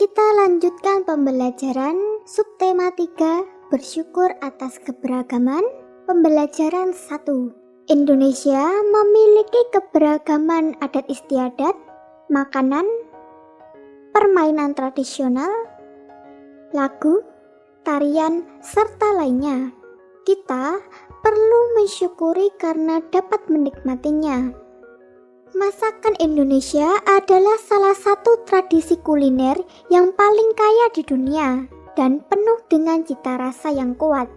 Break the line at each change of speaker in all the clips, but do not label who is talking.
kita lanjutkan pembelajaran subtema 3, bersyukur atas keberagaman. Pembelajaran 1. Indonesia memiliki keberagaman adat istiadat, makanan, permainan tradisional, lagu, tarian, serta lainnya. Kita perlu mensyukuri karena dapat menikmatinya. Masakan Indonesia adalah salah satu tradisi kuliner yang paling kaya di dunia dan penuh dengan cita rasa yang kuat.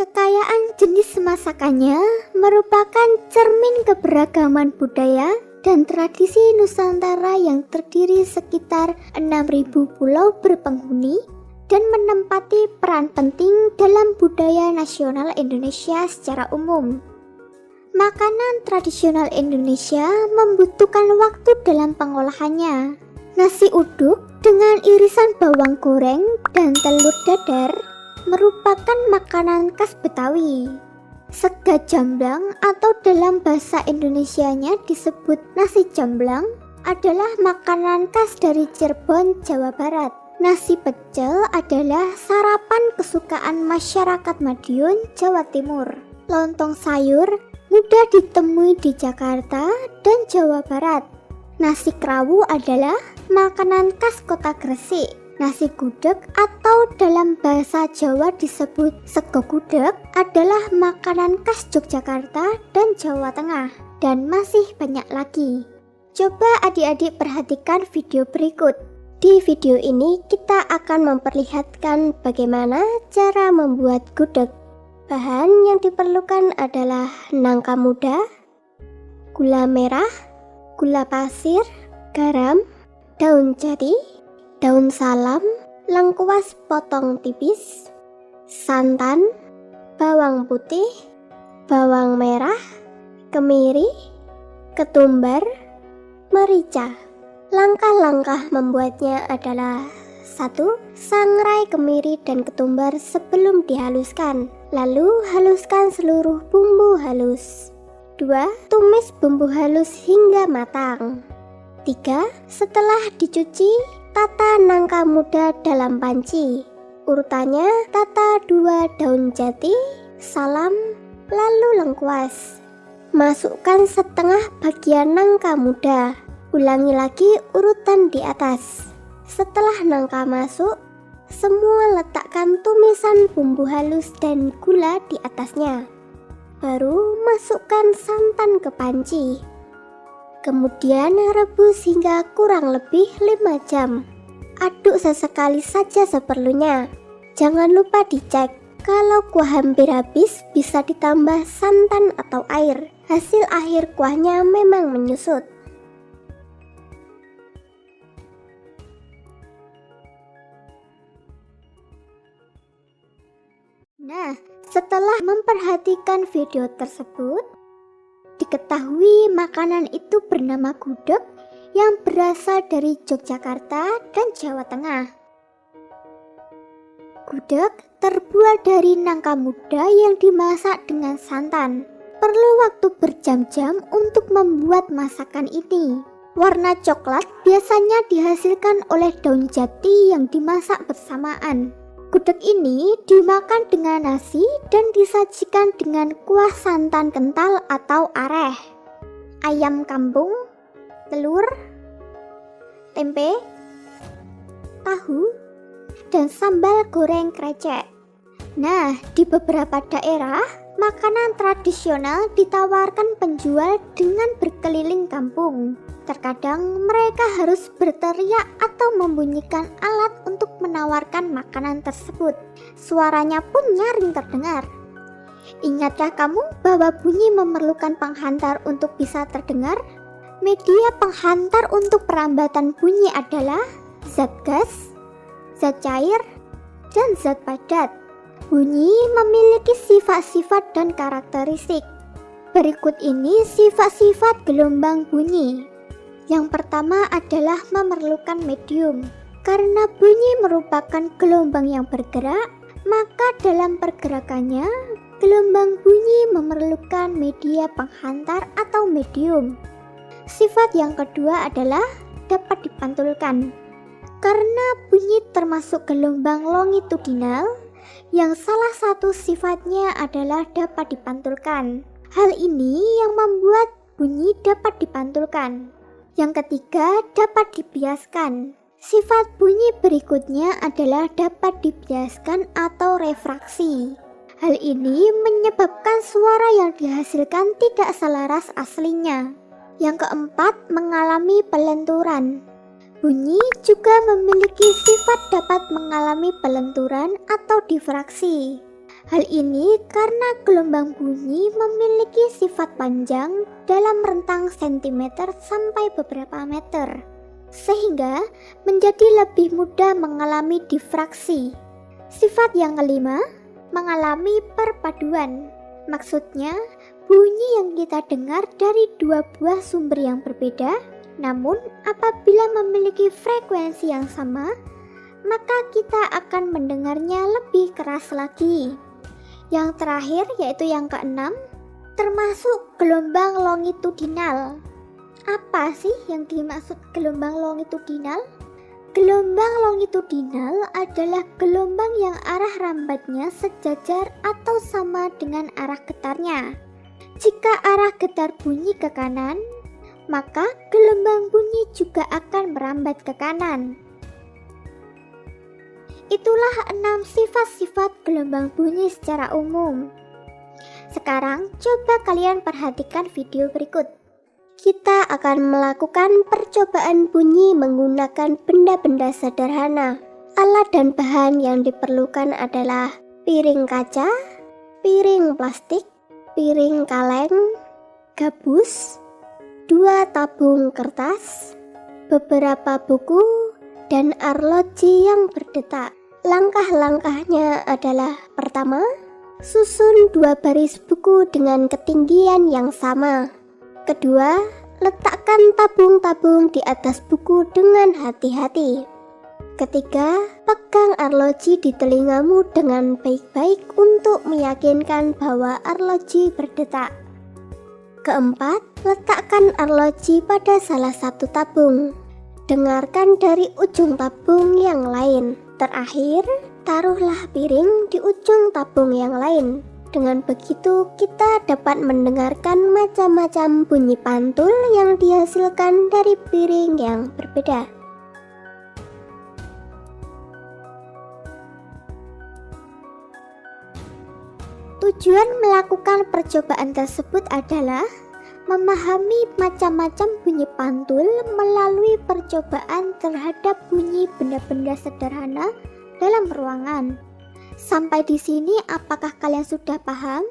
Kekayaan jenis masakannya merupakan cermin keberagaman budaya dan tradisi Nusantara yang terdiri sekitar 6.000 pulau berpenghuni dan menempati peran penting dalam budaya nasional Indonesia secara umum. Makanan tradisional Indonesia membutuhkan waktu dalam pengolahannya. Nasi uduk dengan irisan bawang goreng dan telur dadar merupakan makanan khas Betawi. Sega jamblang atau dalam bahasa Indonesianya disebut nasi jamblang adalah makanan khas dari Cirebon, Jawa Barat. Nasi pecel adalah sarapan kesukaan masyarakat Madiun, Jawa Timur. Lontong sayur mudah ditemui di Jakarta dan Jawa Barat. Nasi krawu adalah makanan khas kota Gresik. Nasi gudeg atau dalam bahasa Jawa disebut sego gudeg adalah makanan khas Yogyakarta dan Jawa Tengah. Dan masih banyak lagi. Coba adik-adik perhatikan video berikut. Di video ini kita akan memperlihatkan bagaimana cara membuat gudeg. Bahan yang diperlukan adalah nangka muda, gula merah, gula pasir, garam, daun jati, daun salam, lengkuas potong tipis, santan, bawang putih, bawang merah, kemiri, ketumbar, merica. Langkah-langkah membuatnya adalah 1. Sangrai kemiri dan ketumbar sebelum dihaluskan. Lalu haluskan seluruh bumbu halus. 2. Tumis bumbu halus hingga matang. 3. Setelah dicuci, tata nangka muda dalam panci. Urutannya tata 2 daun jati, salam, lalu lengkuas. Masukkan setengah bagian nangka muda. Ulangi lagi urutan di atas. Setelah nangka masuk, semua letakkan tumisan bumbu halus dan gula di atasnya. Baru masukkan santan ke panci. Kemudian rebus hingga kurang lebih 5 jam. Aduk sesekali saja seperlunya. Jangan lupa dicek. Kalau kuah hampir habis, bisa ditambah santan atau air. Hasil akhir kuahnya memang menyusut. Nah, setelah memperhatikan video tersebut, diketahui makanan itu bernama gudeg yang berasal dari Yogyakarta dan Jawa Tengah. Gudeg terbuat dari nangka muda yang dimasak dengan santan. Perlu waktu berjam-jam untuk membuat masakan ini. Warna coklat biasanya dihasilkan oleh daun jati yang dimasak bersamaan. Gudeg ini dimakan dengan nasi dan disajikan dengan kuah santan kental atau areh, ayam kampung, telur, tempe, tahu, dan sambal goreng krecek. Nah, di beberapa daerah, makanan tradisional ditawarkan penjual dengan berkeliling kampung. Terkadang mereka harus berteriak atau membunyikan alat untuk menawarkan makanan tersebut. Suaranya pun nyaring terdengar. Ingatkah kamu bahwa bunyi memerlukan penghantar untuk bisa terdengar? Media penghantar untuk perambatan bunyi adalah zat gas, zat cair, dan zat padat. Bunyi memiliki sifat-sifat dan karakteristik. Berikut ini sifat-sifat gelombang bunyi. Yang pertama adalah memerlukan medium. Karena bunyi merupakan gelombang yang bergerak, maka dalam pergerakannya, gelombang bunyi memerlukan media penghantar atau medium. Sifat yang kedua adalah dapat dipantulkan. Karena bunyi termasuk gelombang longitudinal, yang salah satu sifatnya adalah dapat dipantulkan. Hal ini yang membuat bunyi dapat dipantulkan. Yang ketiga, dapat dibiaskan. Sifat bunyi berikutnya adalah dapat dibiaskan atau refraksi. Hal ini menyebabkan suara yang dihasilkan tidak selaras aslinya. Yang keempat, mengalami pelenturan. Bunyi juga memiliki sifat dapat mengalami pelenturan atau difraksi. Hal ini karena gelombang bunyi memiliki sifat panjang dalam rentang sentimeter sampai beberapa meter, sehingga menjadi lebih mudah mengalami difraksi. Sifat yang kelima, mengalami perpaduan. Maksudnya, bunyi yang kita dengar dari dua buah sumber yang berbeda, namun apabila memiliki frekuensi yang sama, maka kita akan mendengarnya lebih keras lagi. Yang terakhir yaitu yang keenam, termasuk gelombang longitudinal. Apa sih yang dimaksud gelombang longitudinal? Gelombang longitudinal adalah gelombang yang arah rambatnya sejajar atau sama dengan arah getarnya. Jika arah getar bunyi ke kanan, maka gelombang bunyi juga akan merambat ke kanan. Itulah 6 sifat-sifat gelombang bunyi secara umum. Sekarang coba kalian perhatikan video berikut. Kita akan melakukan percobaan bunyi menggunakan benda-benda sederhana. Alat dan bahan yang diperlukan adalah piring kaca, piring plastik, piring kaleng, gabus, 2 tabung kertas, beberapa buku, dan arloji yang berdetak. Langkah-langkahnya adalah: pertama, susun 2 baris buku dengan ketinggian yang sama. Kedua, letakkan tabung-tabung di atas buku dengan hati-hati. Ketiga, pegang arloji di telingamu dengan baik-baik untuk meyakinkan bahwa arloji berdetak. Keempat, letakkan arloji pada salah satu tabung. Dengarkan dari ujung tabung yang lain. Terakhir, taruhlah piring di ujung tabung yang lain. Dengan begitu, kita dapat mendengarkan macam-macam bunyi pantul yang dihasilkan dari piring yang berbeda. Tujuan melakukan percobaan tersebut adalah memahami macam-macam bunyi pantul melalui percobaan terhadap bunyi benda-benda sederhana dalam ruangan. Sampai di sini apakah kalian sudah paham?